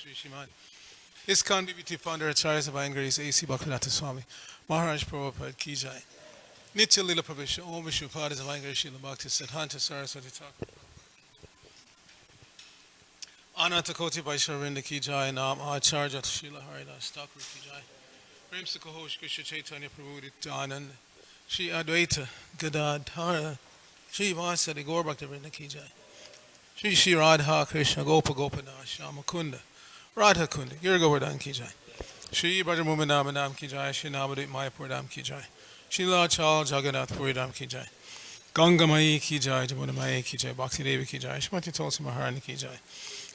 Sri Shiman. ISKCON BBT founder Acharya Divine Grace A.C. Bhaktivedanta Swami. Maharaj Prabhupada Ki Jai. Nitya Lila Prabhisha Om Vishnu Pada Divine Grace Srila Bhakti Siddhanta Saraswati Thakur. Ananta Koti Vaishnavinda Ki Jai. Nam Acharya Srila Haridas Thakur Ki Jai. Prem Sukhosh Krishna Chaitanya Prabhu Nityananda. Shri Advaita Gadadhara. Shri Vasadi Gaur Bhaktivedanta Ki Jai. Shri Shri Radha Krishna Gopa Gopana Shama Kunda Radha Kunda Gir Govardhan Ki Jai. Shri Brajamumanam Nam Ki Jai. Shri Navadip Mayapur Dham Ki Jai. Shri Lachal Jagannath Puri Dham Ki Jai. Ganga Mai Ki Jai. Jamuna Mai Ki Jai. Bhakti Devi Ki Jai. Shrimati Tulsi Maharani Ki Jai.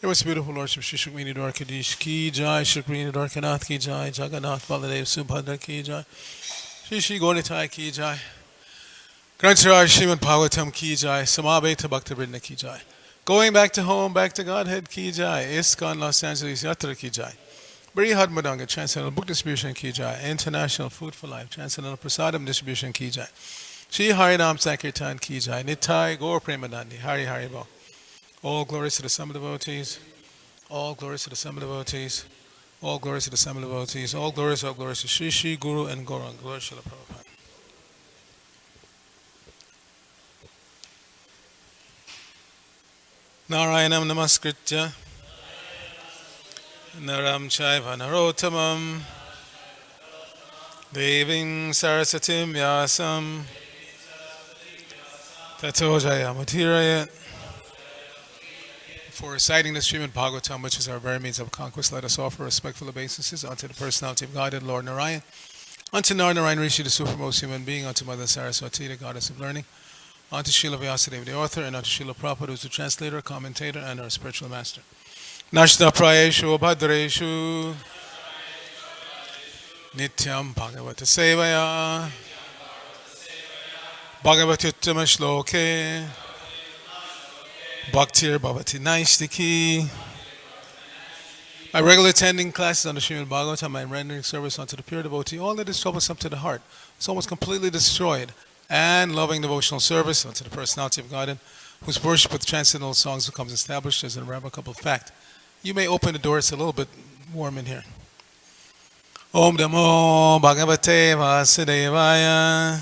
There was beautiful Lordship Shri Shukmini Dwarkadish Ki Jai. Shukmini Dwarkanath Ki Jai. Jagannath Baladev Subhadra Ki Jai. Shri Shri Gauritai Ki Jai. Grantaraj Srimad Bhagavatam Ki Jai. Samabeta Bhaktivinoda Ki Jai. Going back to home, back to Godhead Ki Jai. ISKCON Los Angeles Yatra Ki Jai. Brihad Madanga Transcendental Book Distribution Ki Jai. International Food for Life Transcendental Prasadam Distribution Ki Jai. Shri Harinam Sankirtan Ki Jai. Nitai Gaur Premanandi Hari Hari Bo. All glories to the Sum devotees. All glories to the Sum devotees. All glories to the Sum devotees. All glories to Shri Shri Guru and Gauranga. Glory Srila Prabhupada. Narayanam Namaskritya Naram Chaiva Narottamam Deving Sarasatim Vyasam Tato Jayamatirayat. For reciting the Srimad Bhagavatam, which is our very means of conquest, let us offer respectful obeisances unto the personality of God and Lord Narayan, unto Narayan Rishi, the supermost human being, unto Mother Saraswati, the goddess of learning, unto Srila Vyasadeva, the author, and unto Srila Prabhupada, who is the translator, commentator, and our spiritual master. Nashta Prayeshu Bhadreshu Nityam Bhagavata Sevaya Bhagavati Uttama Shloke Bhaktir Bhavati Naishtiki. My regular attending classes on the Srimad Bhagavatam, my rendering service unto the pure devotee, all that is troublesome to the heart, is almost completely destroyed, and loving devotional service unto the personality of Godhead, whose worship with transcendental songs becomes established as an irrevocable fact. You may open the door, it's a little bit warm in here. Om Namo Bhagavate Vasudevaya.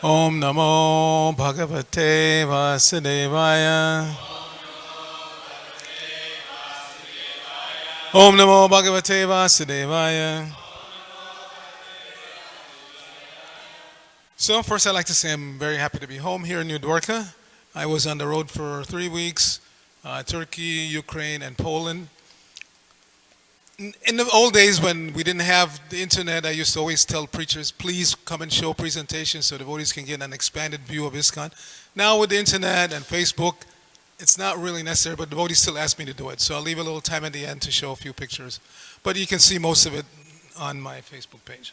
Om Namo Bhagavate Vasudevaya. Om Namo Bhagavate Vasudevaya. So first I'd like to say I'm very happy to be home here in New Dwarka. I was on the road for 3 weeks, Turkey, Ukraine, and Poland. In the old days when we didn't have the internet, I used to always tell preachers, please come and show presentations so devotees can get an expanded view of ISKCON. Now with the internet and Facebook, it's not really necessary, but devotees still ask me to do it. So I'll leave a little time at the end to show a few pictures. But you can see most of it on my Facebook page.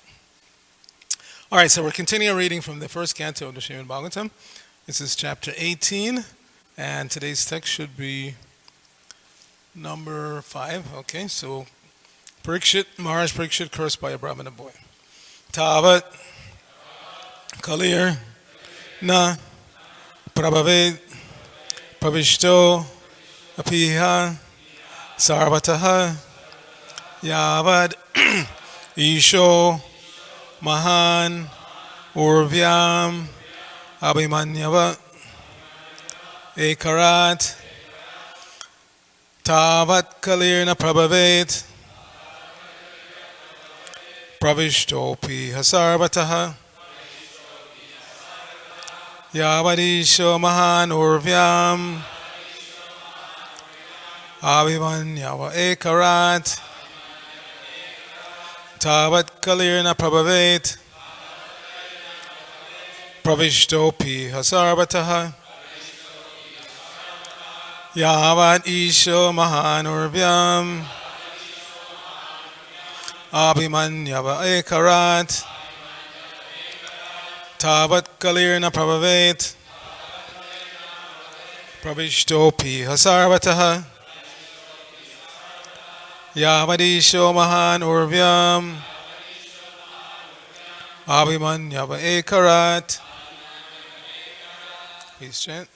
All right, so we're continuing reading from the first canto of the Srimad Bhagavatam. This is chapter 18, and today's text should be number 5. Okay, so Maharaj Parikshit cursed by a Brahmana boy. Tavat Kalir Na Prabhavet Pravishto Apiha Sarvataha Yavad Isho Mahan Urvyam Abhimanyava Ekarat Tavat Kalirna Prabhavet Pravishtopi Hasarvataha Yavadisho Mahan Urvyam Abhimanyava Ekarat Tavat Kalirna Prabhavet Pravishtopi Hasarvataha Yavad Isho Mahanurvyam Abhimanyava Ekarat Tavat Kalirna Prabhavet Pravishtopi Hasarvataha Yavadisho Mahanurvyam Abhimanyava Ekarat. Please chant.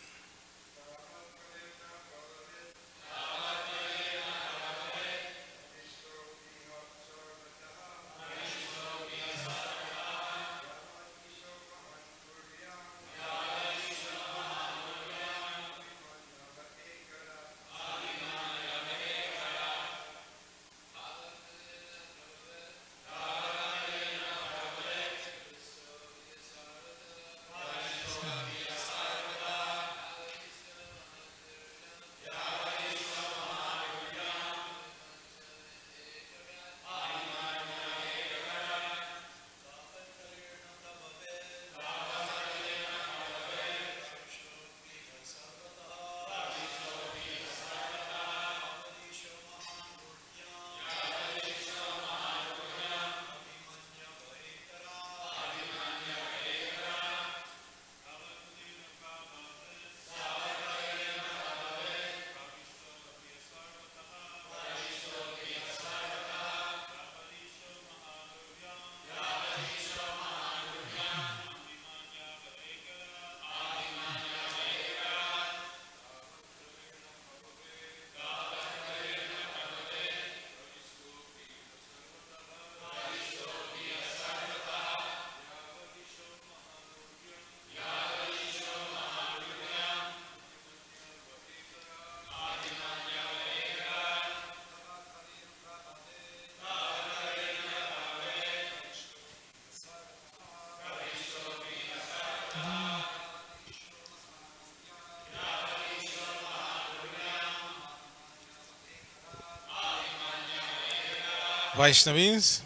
Vaishnavis.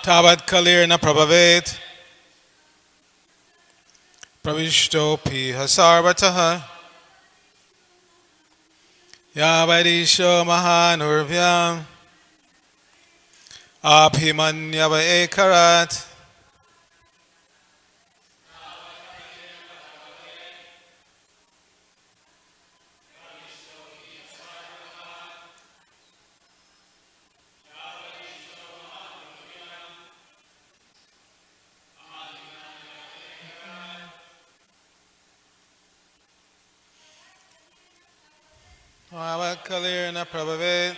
Tavat Kalir na Prabhavet. Pravishto Piha Sarvataha. Yavadisho Mahanurvyam. Abhimanyava Ekarat. Tavat Kalir na Prabhavet.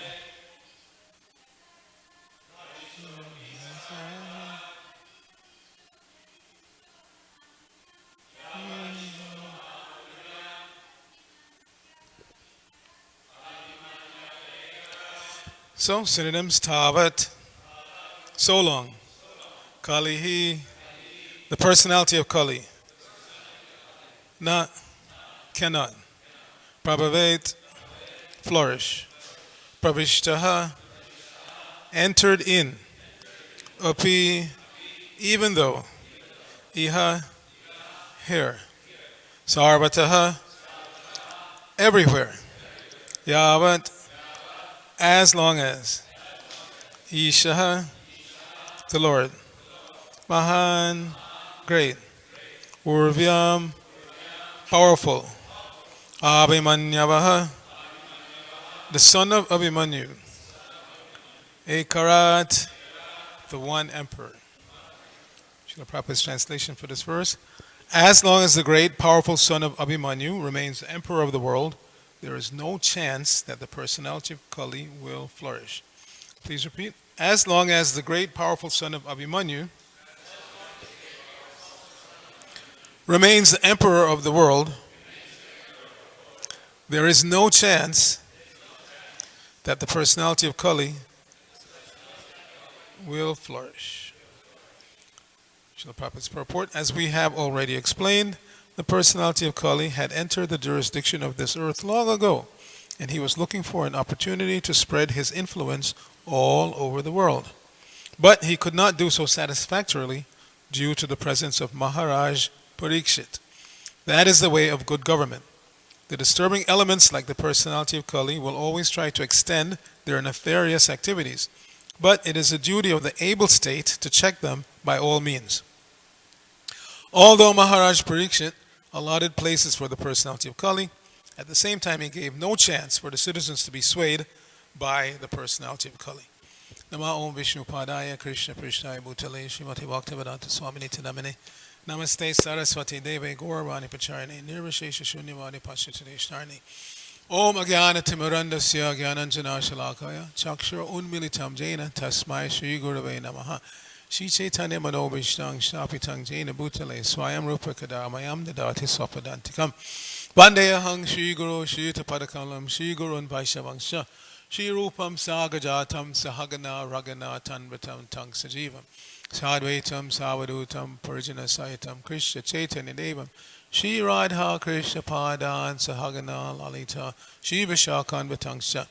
So, synonyms Tavat, so long. Kalihi, the personality of Kali. Not, cannot. Prabhavet, flourish. Pravishtaha, entered in. Api, even though. Iha, here. Sarvataha, everywhere. Yavat, as long as. Ishaha, the Lord. Mahan, great. Urvyam, powerful. Abhimanyavaha, the son of Abhimanyu. Ekarat, the one emperor. Srila Prabhupada's translation for this verse. As long as the great, powerful son of Abhimanyu remains emperor of the world, there is no chance that the personality of Kali will flourish. Please repeat. As long as the great, powerful son of Abhimanyu remains the emperor of the world, there is no chance that the personality of Kali will flourish. Srila Prabhupada's purport. As we have already explained, the personality of Kali had entered the jurisdiction of this earth long ago, and he was looking for an opportunity to spread his influence all over the world. But he could not do so satisfactorily due to the presence of Maharaj Parikshit. That is the way of good government. The disturbing elements like the personality of Kali will always try to extend their nefarious activities, but it is the duty of the able state to check them by all means. Although Maharaj Parikshit allotted places for the personality of Kali, at the same time he gave no chance for the citizens to be swayed by the personality of Kali. Nama Om Vishnu Padaya Krishna Prishnaya Bhutale Srimati Bhaktivedanta Swamini Tidamine Namaste Saraswati Deve Gauravani Pacharine Nirvishesha Shunyavadi Pashatadeshnarni Om Agyana Timurandasya Gyananjana Shalakaya Chakshura Unmilitam Jaina Tasmai Shri Gurave Namaha Shri Chaitanya Manobhishtang Shapitang Jaina Bhutale Swayam Rupa Kadamayam Dadati Swapadantikam Vandeyahang Shri Guru Shri Tapadakalam Shri Gurun Vaishyavangsha Shri Rupam Sagajatam Sahagana Ragana Tanvatam Tang Sajivam Sadvaitam Savadutam Purjana Saitam Krishna Chaitanya Devam Shri Radha Krishna Padan Sahagana Lalita Shri Vishakan Vatangsha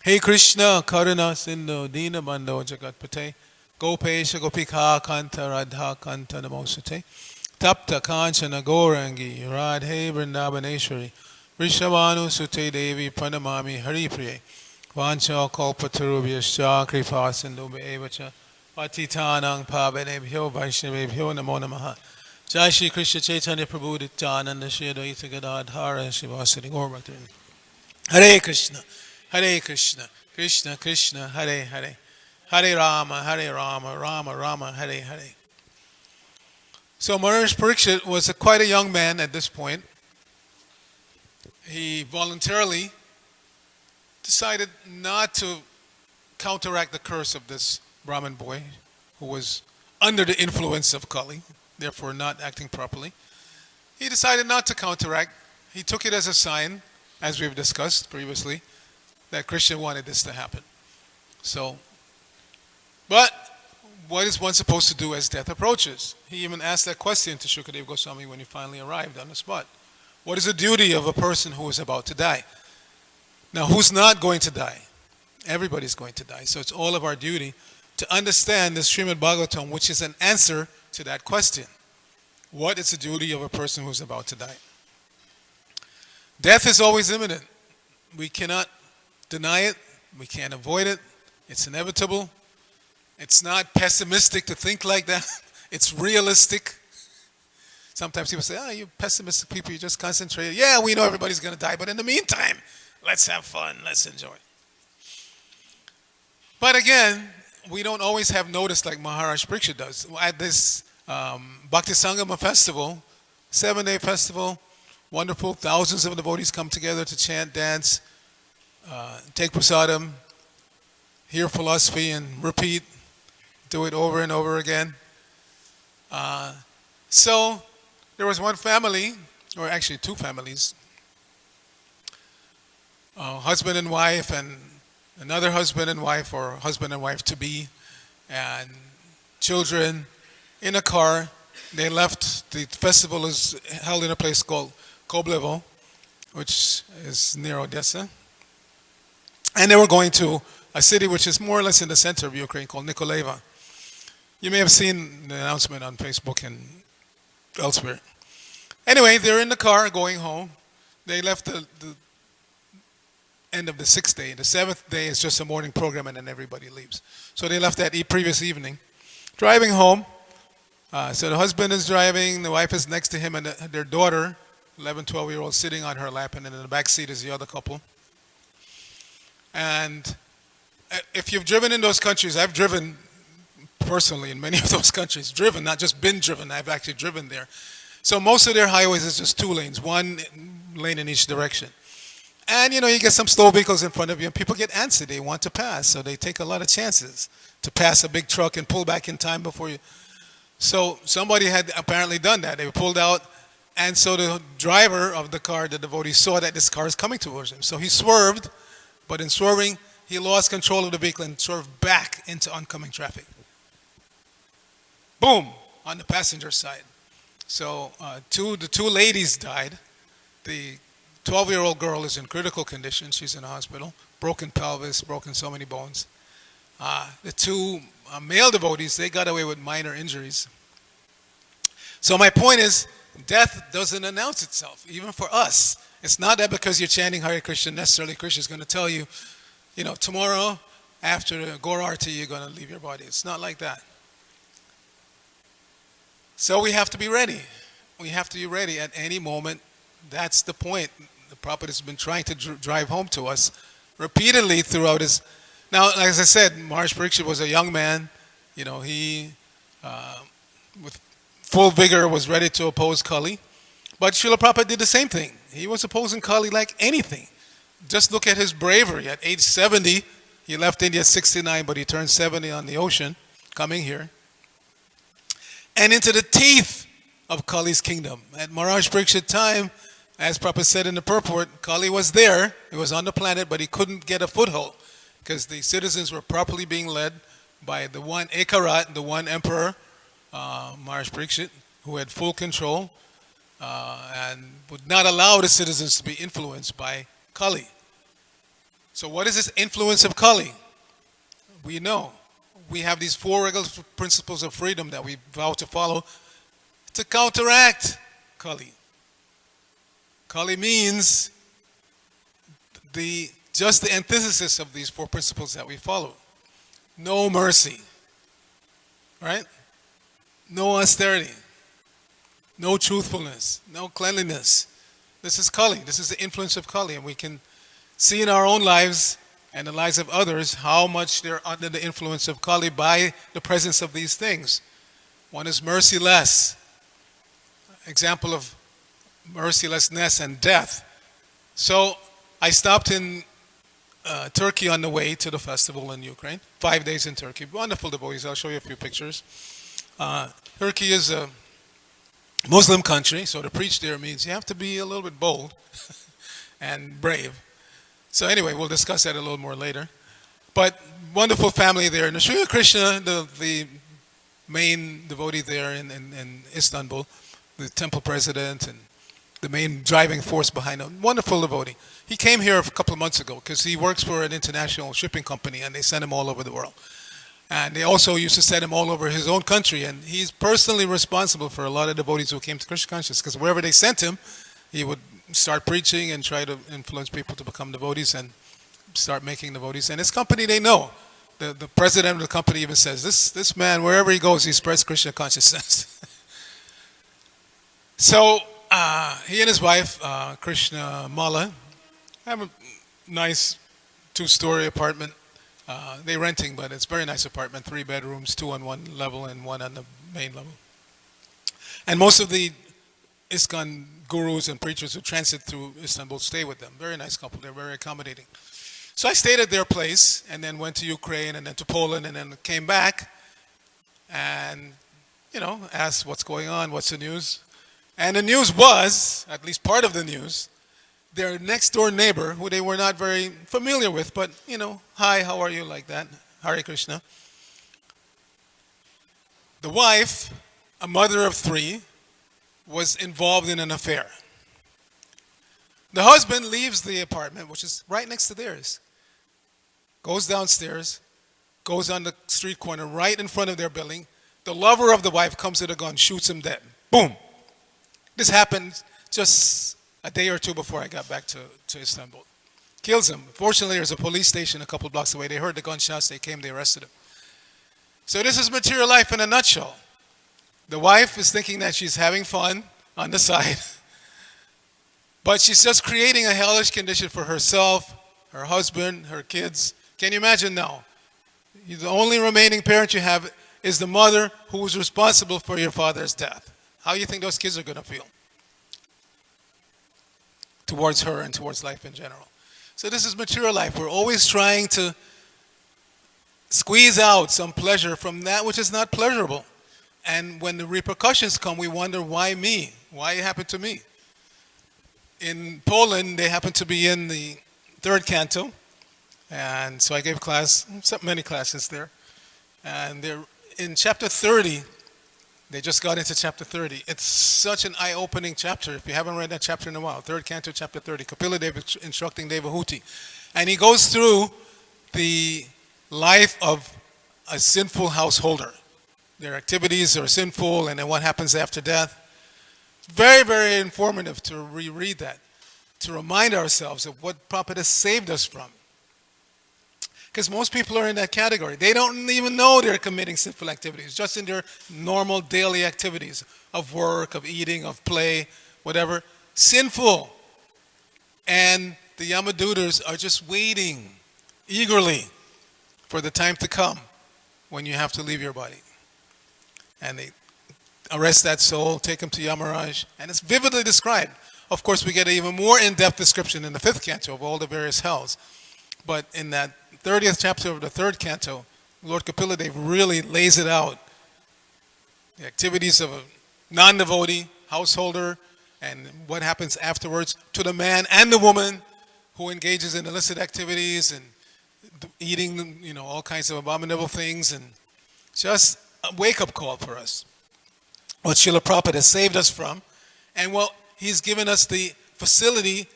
Hey Krishna Karuna Sindhu Dina Bando Jagatpate Gopesha Gopika Kanta Radha Kanta Namosate Tapta Kanchana Gorangi Radhe Vrindavaneshwari Rishabhanu Sute Devi Pranamami Haripriye Vancha Kalpatarubhyascha Kripa Sindhu Evacha Patitanang Pavanebhyo Vaishnavebhyo Namo Namaha Jai Shri Krishna Chaitanya Prabhu Nityananda Shri Advaita Gadadhara Shivasati Gaurabhakta Hare Krishna Hare Krishna Krishna Krishna Hare Hare Hare Rama Rama Rama Hare Hare. So Maharaj Parikshit was quite a young man at this point. He voluntarily decided not to counteract the curse of this Brahmin boy who was under the influence of Kali, therefore not acting properly. He decided not to counteract. He took it as a sign, as we've discussed previously, that Krishna wanted this to happen. So, but what is one supposed to do as death approaches? He even asked that question to Shukadeva Goswami when he finally arrived on the spot. What is the duty of a person who is about to die? Now, who's not going to die? Everybody's going to die. So it's all of our duty to understand this Srimad Bhagavatam, which is an answer to that question. What is the duty of a person who's about to die? Death is always imminent. We cannot deny it. We can't avoid it. It's inevitable. It's not pessimistic to think like that. It's realistic. Sometimes people say, you pessimistic people, you just concentrate. Yeah, we know everybody's going to die, but in the meantime, let's have fun. Let's enjoy. But again, we don't always have notice like Maharaj Pariksha does. At this Bhakti Sangama festival, 7-day festival, wonderful. Thousands of devotees come together to chant, dance, take prasadam, hear philosophy, and repeat. Do it over and over again. So there was one family, or actually two families, husband and wife, and another husband and wife, or husband and wife to be, and children in a car. They left. The festival is held in a place called Koblevo, which is near Odessa. And they were going to a city which is more or less in the center of Ukraine called Nikolaeva. You may have seen the announcement on Facebook and elsewhere. Anyway, they're in the car going home. They left the end of the 6th day. The 7th day is just a morning program, and then everybody leaves. So they left that previous evening. Driving home, so the husband is driving, the wife is next to him, and their daughter, 11, 12-year-old, sitting on her lap, and then in the back seat is the other couple. And if you've driven in those countries, I've driven personally in many of those countries, driven, not just been driven, I've actually driven there. So most of their highways is just 2 lanes, 1 lane in each direction. And you get some slow vehicles in front of you, and people get antsy. They want to pass, so they take a lot of chances to pass a big truck and pull back in time before you. So somebody had apparently done that. They pulled out, and so the driver of the car, the devotee, saw that this car is coming towards him. So he swerved, but in swerving, he lost control of the vehicle and swerved back into oncoming traffic. Boom, on the passenger side. So the two ladies died. The 12-year-old girl is in critical condition. She's in a hospital. Broken pelvis, broken so many bones. The 2 male devotees, they got away with minor injuries. So my point is, death doesn't announce itself, even for us. It's not that because you're chanting Hare Krishna, necessarily Krishna is going to tell you, tomorrow after Gaur Arti, you're going to leave your body. It's not like that. So we have to be ready. We have to be ready at any moment. That's the point the Prabhupada has been trying to drive home to us repeatedly throughout his. Now, as I said, Maharaj Pariksha was a young man. He, with full vigor, was ready to oppose Kali. But Srila Prabhupada did the same thing. He was opposing Kali like anything. Just look at his bravery. At age 70, he left India at 69, but he turned 70 on the ocean, coming here. And into the teeth of Kali's kingdom. At Maharaj Pariksha's time, as Prabhupada said in the purport, Kali was there. He was on the planet, but he couldn't get a foothold because the citizens were properly being led by the one Ekarat, the one emperor, Maharaj Pariksha, who had full control and would not allow the citizens to be influenced by Kali. So what is this influence of Kali? We know. We have these 4 regular principles of freedom that we vow to follow to counteract Kali. Kali means just the antithesis of these 4 principles that we follow. No mercy, right? No austerity, no truthfulness, no cleanliness. This is Kali. This is the influence of Kali, and we can see in our own lives and the lives of others how much they're under the influence of Kali by the presence of these things. One is merciless. Example of mercilessness and death. So I stopped in Turkey on the way to the festival in Ukraine. 5 days in Turkey. Wonderful devotees. I'll show you a few pictures. Turkey is a Muslim country, so to preach there means you have to be a little bit bold and brave. So anyway, we'll discuss that a little more later. But wonderful family there. And Sri Krishna, the main devotee there in Istanbul, the temple president, and the main driving force behind a wonderful devotee. He came here a couple of months ago because he works for an international shipping company and they send him all over the world. And they also used to send him all over his own country. And he's personally responsible for a lot of devotees who came to Krishna consciousness because wherever they sent him, he would start preaching and try to influence people to become devotees and start making devotees. And his company, they know. The president of the company even says, this man, wherever he goes, he spreads Krishna consciousness. So he and his wife, Krishna Mala, have a nice two-story apartment. They're renting, but it's a very nice apartment, 3 bedrooms, 2 on one level and 1 on the main level. And most of the ISKCON gurus and preachers who transit through Istanbul stay with them. Very nice couple. They're very accommodating. So I stayed at their place and then went to Ukraine and then to Poland and then came back and, asked what's going on, what's the news. And the news was, at least part of the news, their next door neighbor, who they were not very familiar with, but, hi, how are you, like that, Hare Krishna. The wife, a mother of 3, was involved in an affair. The husband leaves the apartment, which is right next to theirs, goes downstairs, goes on the street corner right in front of their building. The lover of the wife comes with a gun, shoots him dead. Boom. This happened just a day or two before I got back to Istanbul. Kills him. Fortunately, there's a police station a couple blocks away. They heard the gunshots. They came. They arrested him. So this is material life in a nutshell. The wife is thinking that she's having fun on the side, but she's just creating a hellish condition for herself, her husband, her kids. Can you imagine now? The only remaining parent you have is the mother who was responsible for your father's death. How do you think those kids are going to feel towards her and towards life in general? So this is material life. We're always trying to squeeze out some pleasure from that which is not pleasurable. And when the repercussions come, we wonder, why me? Why it happened to me? In Poland, they happened to be in the 3rd canto. And so I gave many classes there. And they're in chapter 30. They just got into chapter 30. It's such an eye-opening chapter. If you haven't read that chapter in a while, 3rd canto, chapter 30. Kapila Deva instructing Devahuti. And he goes through the life of a sinful householder. Their activities are sinful, and then what happens after death. Very, very informative to reread that, to remind ourselves of what Prabhupada has saved us from. Because most people are in that category. They don't even know they're committing sinful activities, just in their normal daily activities of work, of eating, of play, whatever. Sinful. And the Yamadutas are just waiting eagerly for the time to come when you have to leave your body. And they arrest that soul, take him to Yamaraj, and it's vividly described. Of course, we get an even more in-depth description in the 5th canto of all the various hells. But in that 30th chapter of the 3rd canto, Lord Kapila Deva really lays it out. The activities of a non-devotee, householder, and what happens afterwards to the man and the woman who engages in illicit activities and eating, all kinds of abominable things, and just a wake-up call for us. What Srila Prabhupada has saved us from, and what he's given us the facility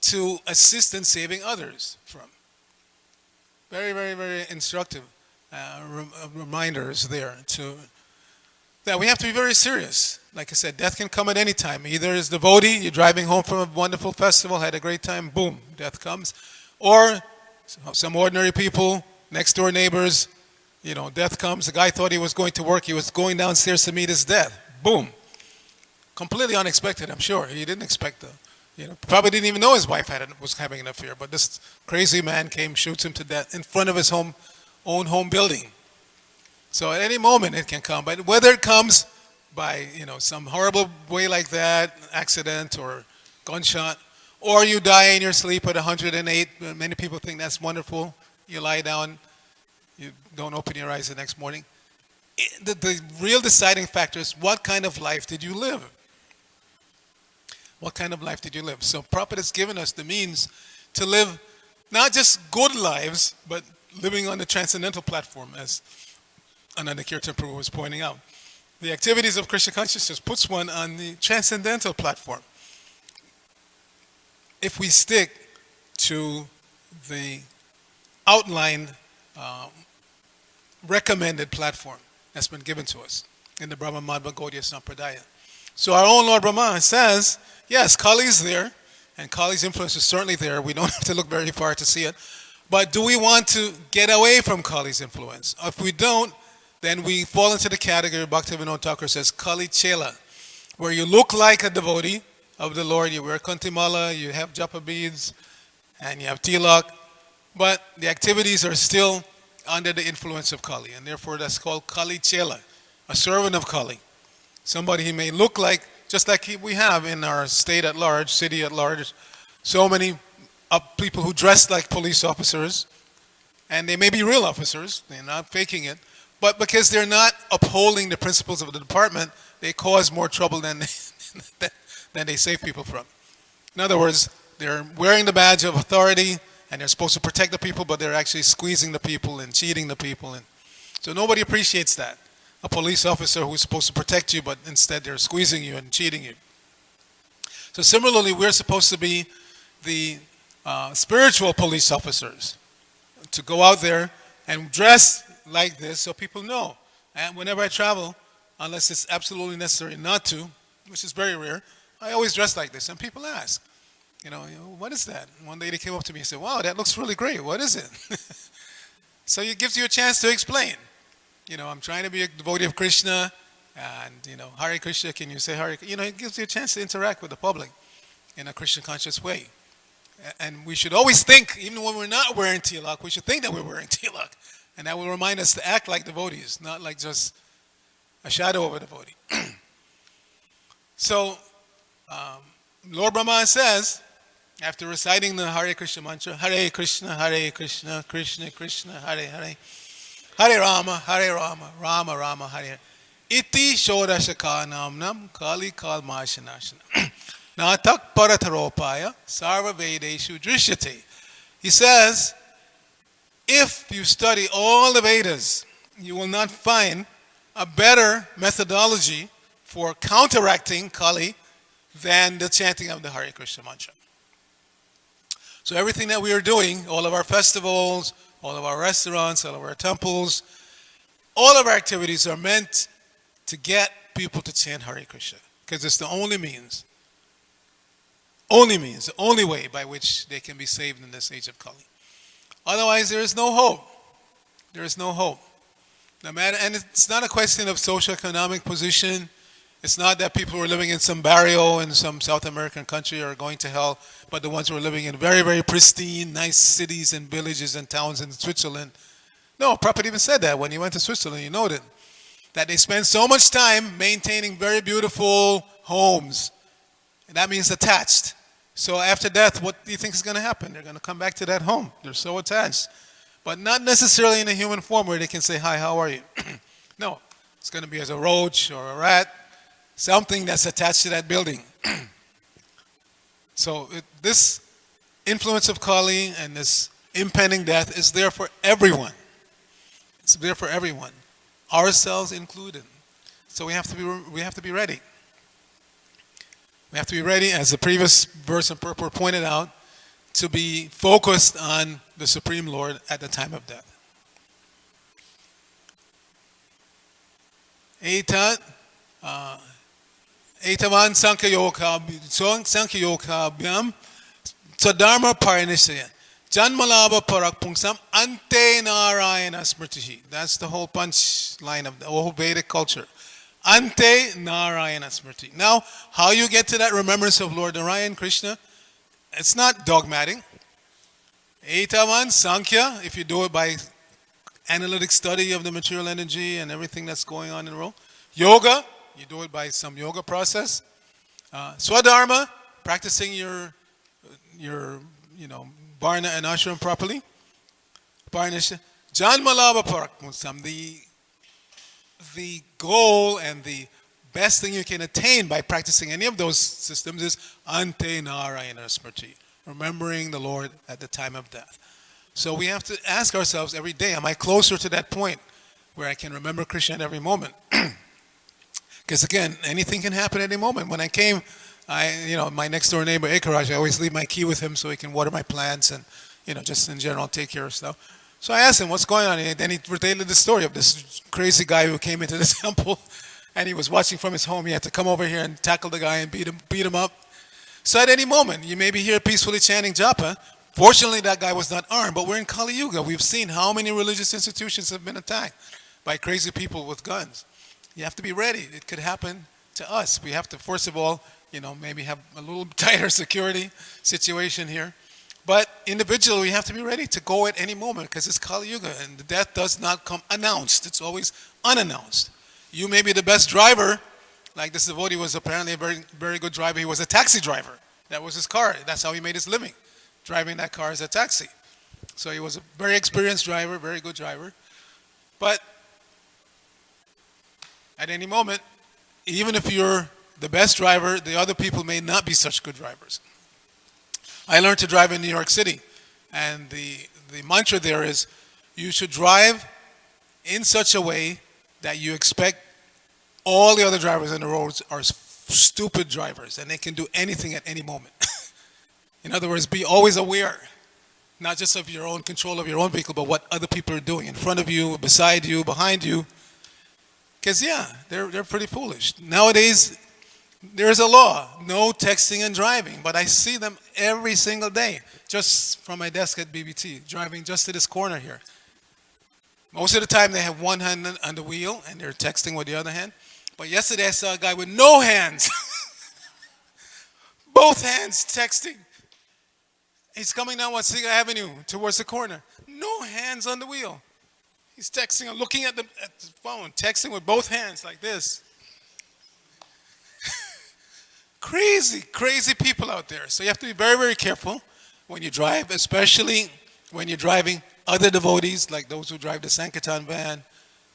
to assist in saving others from. Very, very, very instructive reminders there that we have to be very serious. Like I said, death can come at any time. Either as devotee, you're driving home from a wonderful festival, had a great time, boom, death comes. Or some ordinary people, next door neighbors, death comes. The guy thought he was going to work. He was going downstairs to meet his death. Boom. Completely unexpected, I'm sure. He didn't expect probably didn't even know his wife was having an affair. But this crazy man came, shoots him to death in front of his own home building. So at any moment it can come. But whether it comes by, some horrible way like that, accident or gunshot, or you die in your sleep at 108, many people think that's wonderful. You lie down, you don't open your eyes the next morning. The real deciding factor is, what kind of life did you live? What kind of life did you live? So Prabhupada has given us the means to live not just good lives, but living on the transcendental platform, as Ananda Kirtan Prabhu was pointing out. The activities of Krishna consciousness puts one on the transcendental platform, if we stick to the outlined, uh, recommended platform that's been given to us in the Brahma Madhva Gaudiya Sampradaya. So our own Lord Brahma says, yes, Kali is there, and Kali's influence is certainly there. We don't have to look very far to see it. But do we want to get away from Kali's influence? If we don't, then we fall into the category, Bhaktivinoda Thakur says, Kali Chela, where you look like a devotee of the Lord, you wear kantimala, you have japa beads, and you have tilak, but the activities are still under the influence of Kali, and therefore that's called Kali Chela, a servant of Kali. Somebody he may look like, just like we have in our state at large, city at large, so many people who dress like police officers, and they may be real officers, they're not faking it, but because they're not upholding the principles of the department, they cause more trouble than than they save people from. In other words, they're wearing the badge of authority, and they're supposed to protect the people, but they're actually squeezing the people and cheating the people. And so nobody appreciates that. A police officer who's supposed to protect you, but instead they're squeezing you and cheating you. So similarly, we're supposed to be the spiritual police officers, to go out there and dress like this so people know. And whenever I travel, unless it's absolutely necessary not to, which is very rare, I always dress like this. And people ask, what is that? One day they came up to me and said, wow, that looks really great. What is it? So it gives you a chance to explain. I'm trying to be a devotee of Krishna, and, Hare Krishna, can you say Hare? It gives you a chance to interact with the public in a Krishna conscious way. And we should always think, even when we're not wearing tilak, we should think that we're wearing tilak. And that will remind us to act like devotees, not like just a shadow of a devotee. So, Lord Brahma says, after reciting the Hare Krishna mantra, Hare Krishna, Krishna Krishna, Hare Hare, Hare Rama, Rama Rama, Hare. Iti Shodashaka Namnam Kali Kalmashanashana. Natak Parataropaya Sarva Vedeshu Drishyate. He says, if you study all the Vedas, you will not find a better methodology for counteracting Kali than the chanting of the Hare Krishna mantra. So everything that we are doing, all of our festivals, all of our restaurants, all of our temples, all of our activities are meant to get people to chant Hare Krishna, because it's the only means, the only way by which they can be saved in this age of Kali. Otherwise, there is no hope. There is no hope. No matter, and it's not a question of socioeconomic position. It's not that people who are living in some barrio in some South American country are going to hell, but the ones who are living in very, very pristine, nice cities and villages and towns in Switzerland. No, Prabhupada even said that when he went to Switzerland. He noted that they spend so much time maintaining very beautiful homes. And that means attached. So after death, what do you think is going to happen? They're going to come back to that home. They're so attached. But not necessarily in a human form where they can say, hi, how are you? No, it's going to be as a roach or a rat, something that's attached to that building. So this influence of Kali and this impending death is there for everyone. It's there for everyone, ourselves included. So we have to be ready. We have to be ready, as the previous verse in purport pointed out, to be focused on the Supreme Lord at the time of death. Etat Etavan Sankhyayoga Sadharma Parinishaya Janmalabha Parak Pungsam Ante Narayana Smritihi. That's the whole punch line of the whole Vedic culture. Ante Narayana Smriti. Now, how you get to that remembrance of Lord Narayan Krishna, it's not dogmatic. Etavan Sankhya, if you do it by analytic study of the material energy and everything that's going on in the world. Yoga, you do it by some yoga process. Swadharma, practicing your Varna and ashram properly. Parnisha. Janmalabha Parakmusam, the goal and the best thing you can attain by practicing any of those systems is Ante Narayana Smriti, remembering the Lord at the time of death. So we have to ask ourselves every day, am I closer to that point where I can remember Krishna at every moment? Because again, anything can happen at any moment. When I came My next door neighbor, Ikaraj, I always leave my key with him so he can water my plants and, just in general take care of stuff. So I asked him, what's going on? And then he related the story of this crazy guy who came into the temple and he was watching from his home. He had to come over here and tackle the guy and beat him up. So at any moment, you may be here peacefully chanting japa. Fortunately, that guy was not armed, but we're in Kali Yuga. We've seen how many religious institutions have been attacked by crazy people with guns. You have to be ready. It could happen to us. We have to, first of all, maybe have a little tighter security situation here. But individually, we have to be ready to go at any moment because it's Kali Yuga and the death does not come announced. It's always unannounced. You may be the best driver, like this devotee was apparently a very, very good driver. He was a taxi driver. That was his car. That's how he made his living, driving that car as a taxi. So he was a very experienced driver, very good driver. But at any moment, even if you're the best driver, the other people may not be such good drivers. I learned to drive in New York City, and the mantra there is you should drive in such a way that you expect all the other drivers on the roads are stupid drivers and they can do anything at any moment. In other words, be always aware, not just of your own control of your own vehicle, but what other people are doing in front of you, beside you, behind you. Because, yeah, they're pretty foolish. Nowadays, there's a law, no texting and driving, but I see them every single day, just from my desk at BBT, driving just to this corner here. Most of the time, they have one hand on the wheel, and they're texting with the other hand. But yesterday, I saw a guy with no hands, both hands texting. He's coming down Watsiga Avenue towards the corner. No hands on the wheel. He's texting, looking at the phone, texting with both hands like this. Crazy, crazy people out there. So you have to be very, very careful when you drive, especially when you're driving other devotees, like those who drive the Sankirtan van,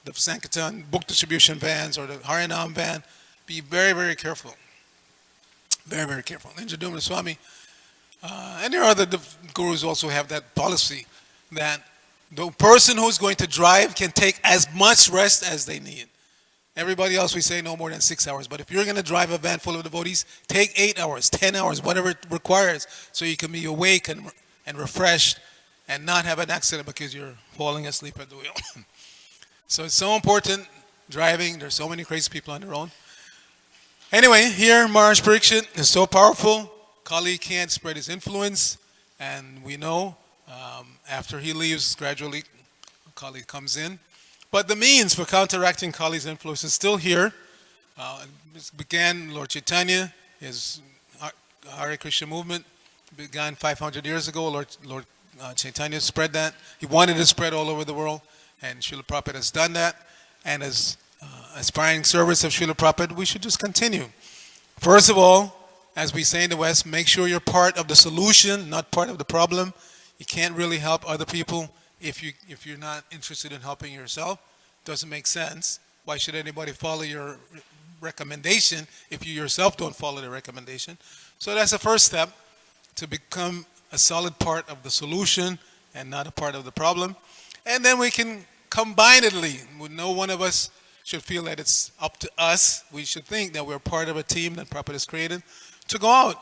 the Sankirtan book distribution vans, or the Harinam van. Be very, very careful. Very, very careful. Indradyumna Swami, and there are other gurus also have that policy that the person who's going to drive can take as much rest as they need. Everybody else, we say no more than 6 hours. But if you're going to drive a van full of devotees, take 8 hours, 10 hours, whatever it requires, so you can be awake and refreshed and not have an accident because you're falling asleep at the wheel. So it's so important, driving. There's so many crazy people on the road. Anyway, here, Maharaj Parikshit is so powerful. Kali can't spread his influence. And we know after he leaves, gradually, Kali comes in. But the means for counteracting Kali's influence is still here. It began, Lord Chaitanya, his Hare Krishna movement began 500 years ago. Lord Chaitanya spread that. He wanted to spread all over the world, and Srila Prabhupada has done that. And as aspiring servants of Srila Prabhupada, we should just continue. First of all, as we say in the West, make sure you're part of the solution, not part of the problem. You can't really help other people if you're not interested in helping yourself. Doesn't make sense. Why should anybody follow your recommendation if you yourself don't follow the recommendation? So that's the first step, to become a solid part of the solution and not a part of the problem. And then we can combinedly, no one of us should feel that it's up to us. We should think that we're part of a team that Prabhupada has created to go out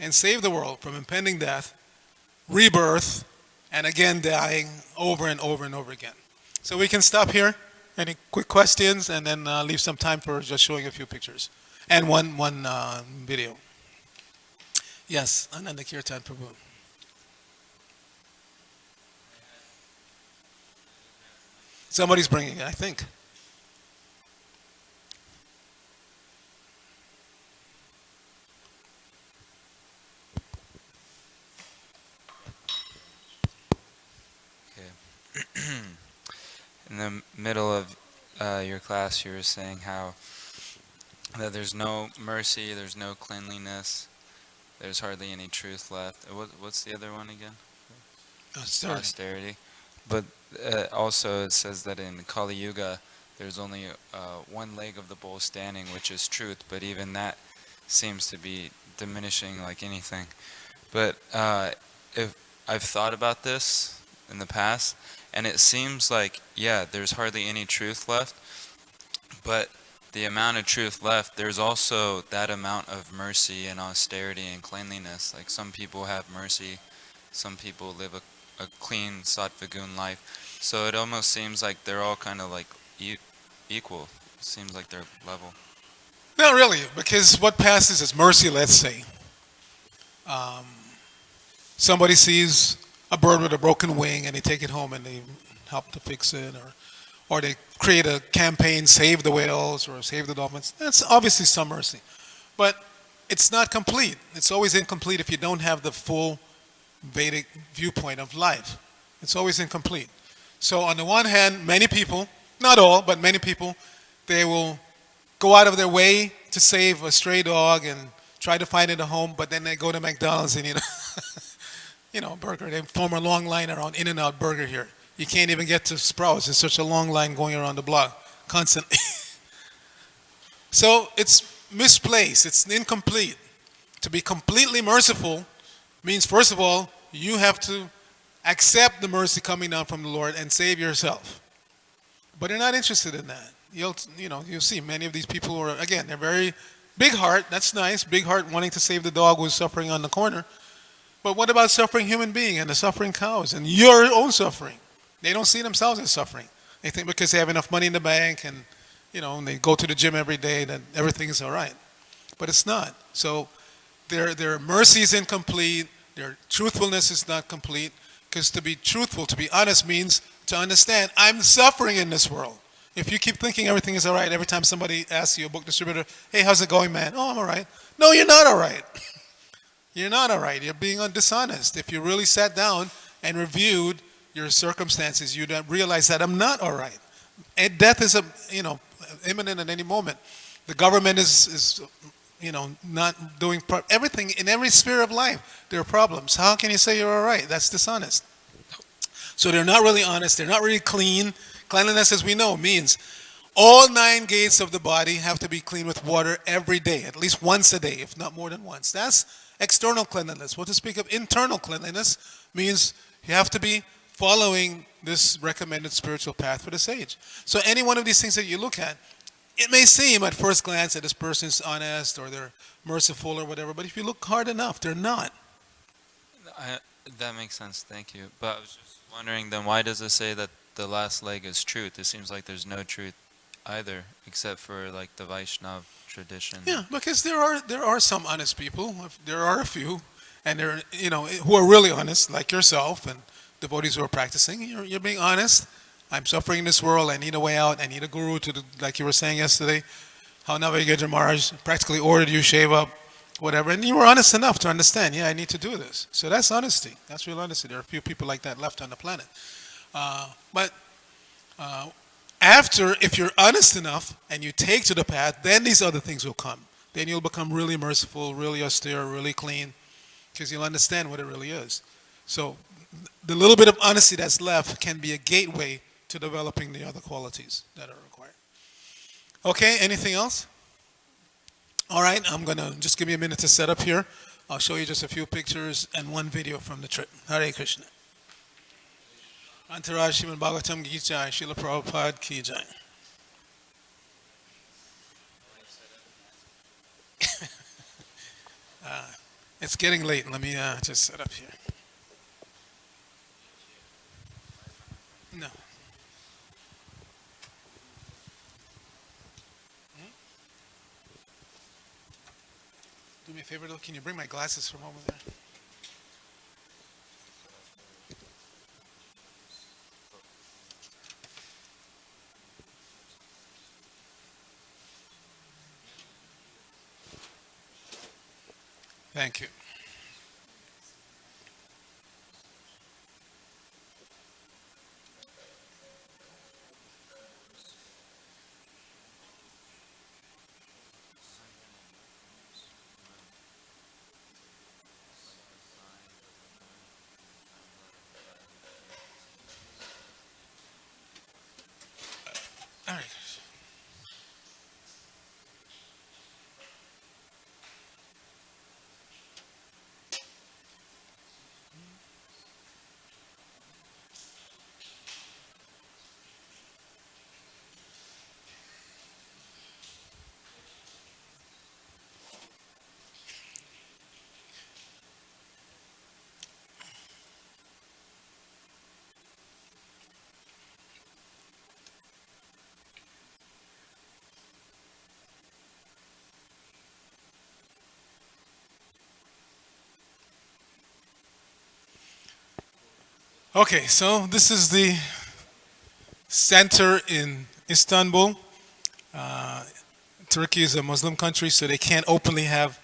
and save the world from impending death, rebirth, and again dying over and over and over again. So we can stop here. Any quick questions, and then leave some time for just showing a few pictures and one video. Yes, Ananda Kirtan Prabhu. Somebody's bringing it, I think. In the middle of your class, you were saying how that there's no mercy, there's no cleanliness, there's hardly any truth left. What's the other one again? Austerity. But also it says that in Kali Yuga, there's only one leg of the bull standing, which is truth, but even that seems to be diminishing like anything. But if I've thought about this in the past, and it seems like, yeah, there's hardly any truth left, but the amount of truth left, there's also that amount of mercy and austerity and cleanliness. Like some people have mercy, some people live a clean sattva-gun life. So it almost seems like they're all kind of like equal. It seems like they're level. Not really, because what passes is mercy, let's say. Um, Somebody sees a bird with a broken wing and they take it home and they help to fix it, or they create a campaign, save the whales or save the dolphins. That's obviously some mercy. But it's not complete. It's always incomplete if you don't have the full Vedic viewpoint of life. It's always incomplete. So on the one hand, many people, not all, but many people, they will go out of their way to save a stray dog and try to find it a home, but then they go to McDonald's and burger. They form a long line around In-N-Out Burger here. You can't even get to Sprouts. There's such a long line going around the block constantly. So it's misplaced. It's incomplete. To be completely merciful means, first of all, you have to accept the mercy coming down from the Lord and save yourself. But they're not interested in that. You'll see many of these people who are, again, they're very big heart. That's nice. Big heart wanting to save the dog who's suffering on the corner. But what about suffering human being and the suffering cows and your own suffering? They don't see themselves as suffering. They think because they have enough money in the bank and they go to the gym every day that everything is all right. But it's not. So their mercy is incomplete. Their truthfulness is not complete. Because to be truthful, to be honest, means to understand I'm suffering in this world. If you keep thinking everything is all right, every time somebody asks you, a book distributor, hey, how's it going, man? Oh, I'm all right. No, you're not all right. You're not all right. You're being dishonest. If you really sat down and reviewed your circumstances, you'd realize that I'm not all right. And death is imminent at any moment. The government is not doing everything in every sphere of life. There are problems. How can you say you're all right? That's dishonest. So they're not really honest. They're not really clean. Cleanliness, as we know, means all 9 gates of the body have to be cleaned with water every day, at least once a day, if not more than once. That's external cleanliness. Well, to speak of internal cleanliness means you have to be following this recommended spiritual path for the sage. So any one of these things that you look at, it may seem at first glance that this person is honest or they're merciful or whatever, but if you look hard enough, they're not. That makes sense. Thank you. But I was just wondering, then why does it say that the last leg is truth? It seems like there's no truth either, except for like the Vaishnav tradition. Yeah, because there are some honest people. There are a few, and they're who are really honest, like yourself and devotees who are practicing. You're being honest. I'm suffering in this world. I need a way out. I need a guru like you were saying yesterday, how Navagajra Maharaj practically ordered you shave up, whatever, and you were honest enough to understand. Yeah, I need to do this. So that's honesty. That's real honesty. There are a few people like that left on the planet. But after, if you're honest enough and you take to the path, then these other things will come. Then you'll become really merciful, really austere, really clean, because you'll understand what it really is. So the little bit of honesty that's left can be a gateway to developing the other qualities that are required. Okay, anything else? All right, I'm going to just give me a minute to set up here. I'll show you just a few pictures and one video from the trip. Hare Krishna. Antaraj Srimad Bhagavatam Ki Jai, Srila Prabhupada Ki Jai. It's getting late. Let me just set up here. No. Do me a favor, though. Can you bring my glasses from over there? Thank you. All right. Okay, so this is the center in Istanbul. Uh, Turkey is a Muslim country, so they can't openly have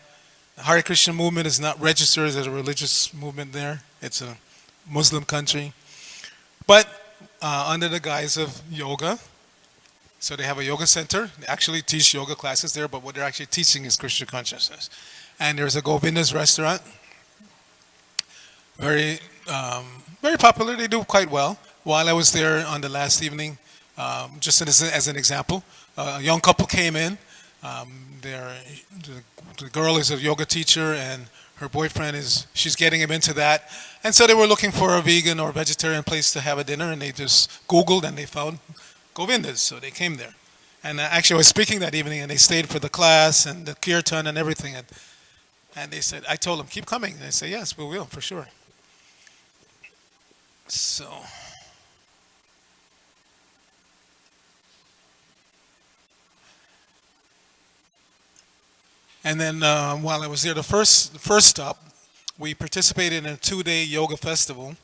the Hare Krishna movement is not registered as a religious movement there. It's a Muslim country, but under the guise of yoga. So they have a yoga center. They actually teach yoga classes there, but what they're actually teaching is Krishna consciousness. And there's a Govinda's restaurant, very very popular. They do quite well. While I was there on the last evening, just as an example, a young couple came in. They're, the girl is a yoga teacher, and her boyfriend is she's getting him into that. And so they were looking for a vegan or vegetarian place to have a dinner, and they just Googled and they found Govinda's, so they came there. And actually, I was speaking that evening, and they stayed for the class and the kirtan and everything. And they said, I told them, keep coming. And they said, yes, we will, for sure. So, and then while I was there, the first stop, we participated in a 2-day yoga festival,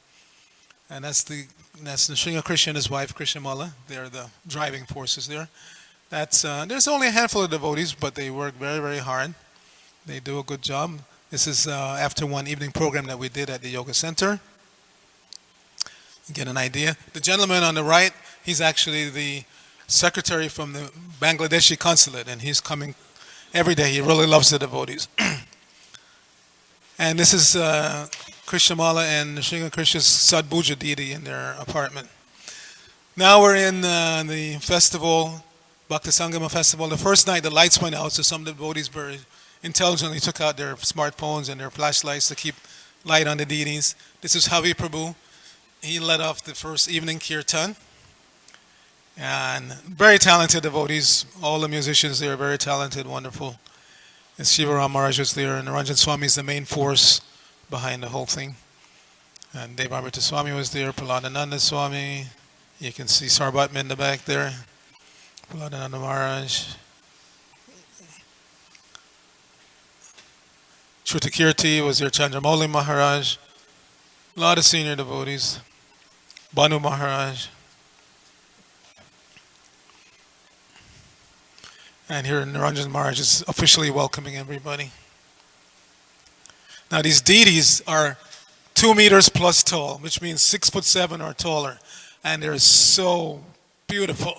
and that's Nrsimha Krishna and his wife Krishnamala. They're the driving forces there. That's there's only a handful of devotees, but they work very very hard. They do a good job. This is after one evening program that we did at the yoga center. Get an idea. The gentleman on the right, he's actually the secretary from the Bangladeshi consulate, and he's coming every day. He really loves the devotees. And this is Krishnamala and Nrsimha Krishna's Sadbhuja deity in their apartment. Now we're in the festival, Bhakti Sangama festival. The first night the lights went out, so some devotees very intelligently took out their smartphones and their flashlights to keep light on the deities. This is Havi Prabhu. He led off the first evening kirtan. And very talented devotees. All the musicians there are very talented, wonderful. And Shivaram Maharaj was there, and Naranjan Swami is the main force behind the whole thing. And Devabrata Swami was there, Prahladananda Swami. You can see Sarbatma in the back there. Prahladananda Maharaj. Shrutakirti was there, Chandramauli Maharaj. A lot of senior devotees. Banu Maharaj. And here Naranjan Maharaj is officially welcoming everybody. Now these deities are 2 meters plus tall, which means 6'7" or taller. And they're so beautiful.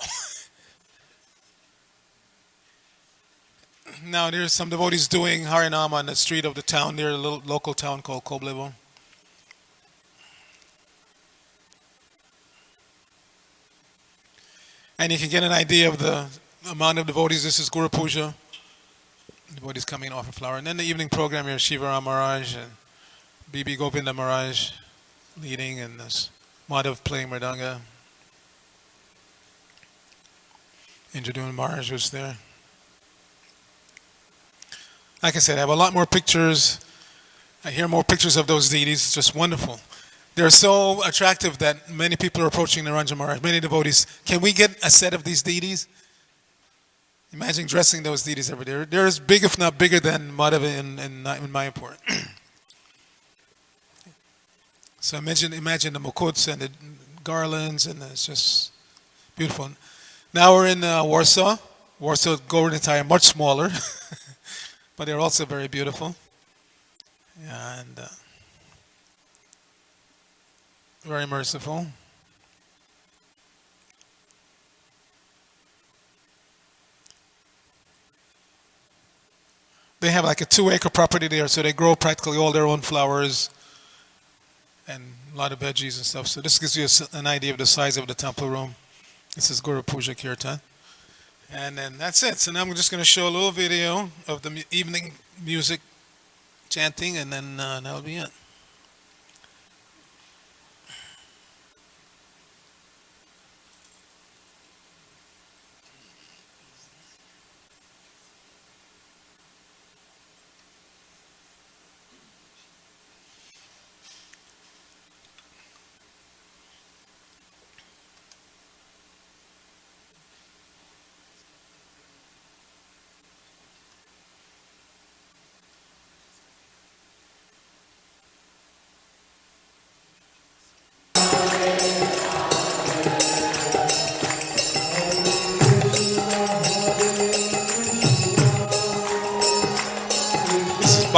Now there's some devotees doing Harinam on the street of the town, near a little local town called Koblevo. And you can get an idea of the amount of devotees. This is Guru Puja. Devotees coming off a flower. And then the evening program here, Shivaram Maharaj and B.B. Govinda Maharaj leading, and this Madhav playing Mridanga. Indradyumna Maharaj was there. Like I said, I have a lot more pictures. I hear more pictures of those deities. It's just wonderful. They're so attractive that many people are approaching Naranjan Maharaj, many devotees. Can we get a set of these deities? Imagine dressing those deities every day. They're as big, if not bigger, than Madhava in Mayapur. So imagine the mukuts and the garlands, and it's just beautiful. Now we're in Warsaw. Warsaw Governataya, much smaller, but they're also very beautiful. And very merciful. They have like a 2-acre property there, so they grow practically all their own flowers and a lot of veggies and stuff. So this gives you an idea of the size of the temple room. This is Guru Puja Kirtan. And then that's it. So now I'm just going to show a little video of the evening music chanting, and then that'll be it.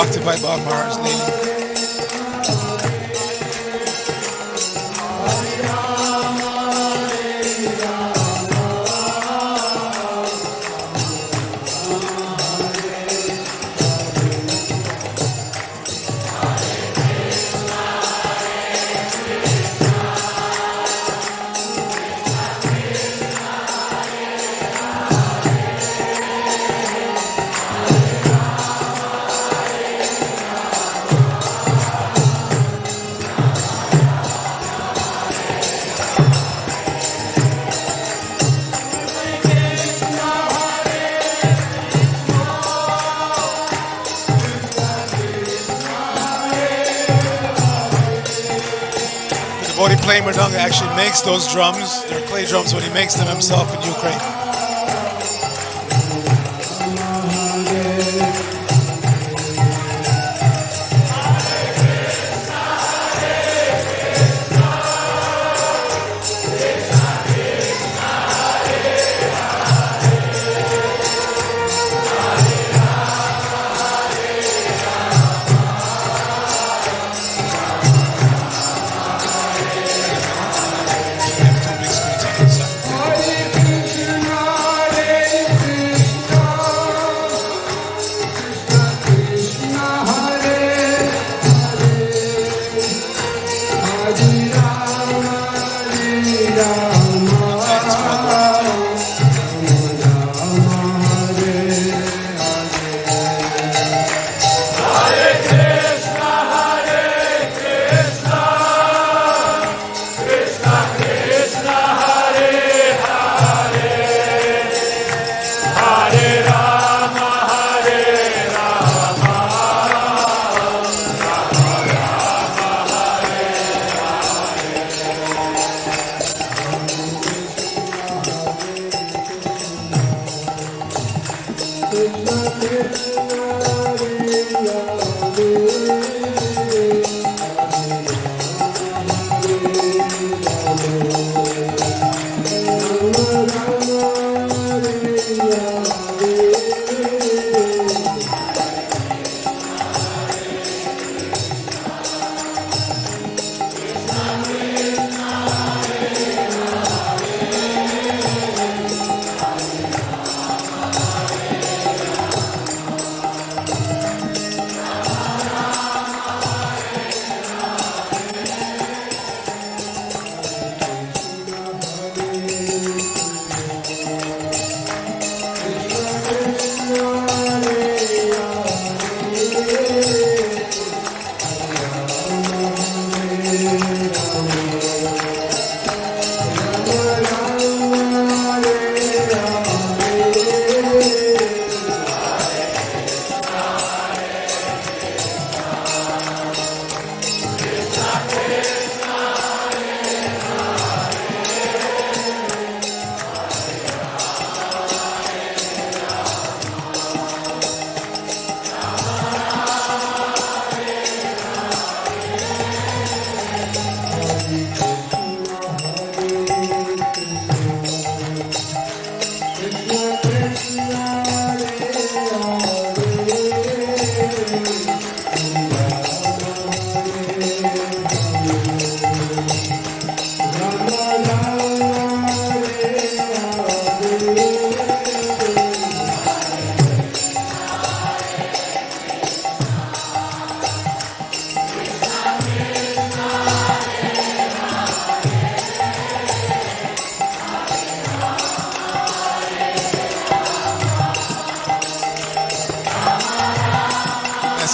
Bhakti Bhai Baba Maharaj leading. Devotee playing Mridanga actually makes those drums. They're clay drums when he makes them himself in Ukraine.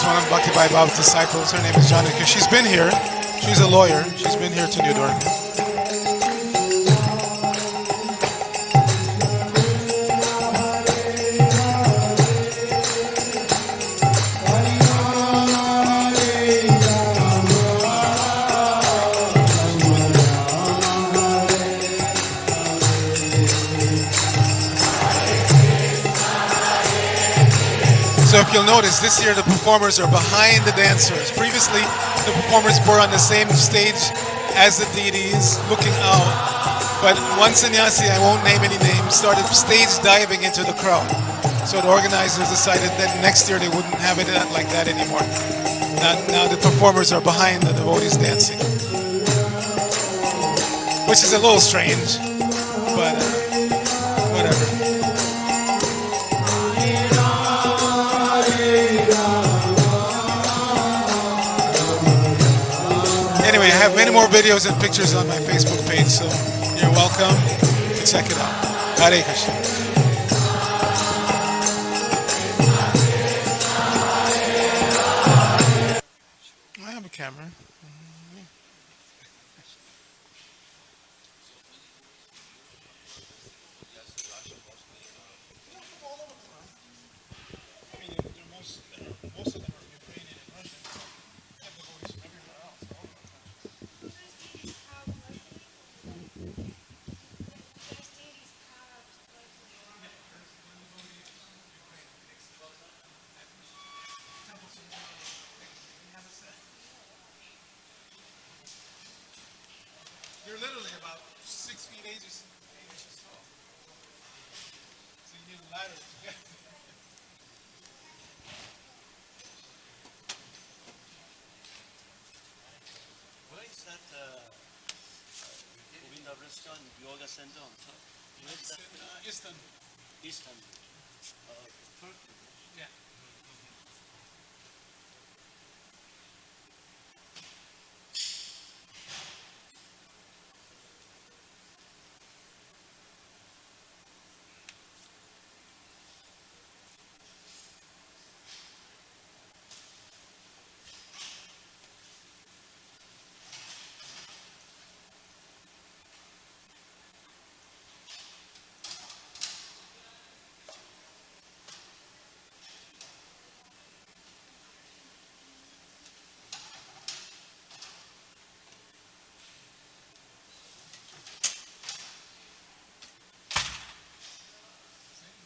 One of Bhakti Bhai Baba's disciples. Her name is Janaki. She's been here. She's a lawyer. She's been here to New Dwarka. So if you'll notice, this year the performers are behind the dancers. Previously, the performers were on the same stage as the deities, looking out. But one sannyasi, I won't name any names, started stage diving into the crowd. So the organizers decided that next year they wouldn't have it like that anymore. Now the performers are behind the devotees dancing, which is a little strange, but whatever. Anyway, I have many more videos and pictures on my Facebook page, so you're welcome to check it out. Hare Krishna. I have a camera. Most of them are Ukrainian and Russian. I have devotees from everywhere else, all over the country. They're literally about 6 feet 8 inches tall. So you need a ladder to get them. Where is that Govinda restaurant, yoga center on top? Where is It's that? in Istanbul. Eastern. Turkey. Yeah.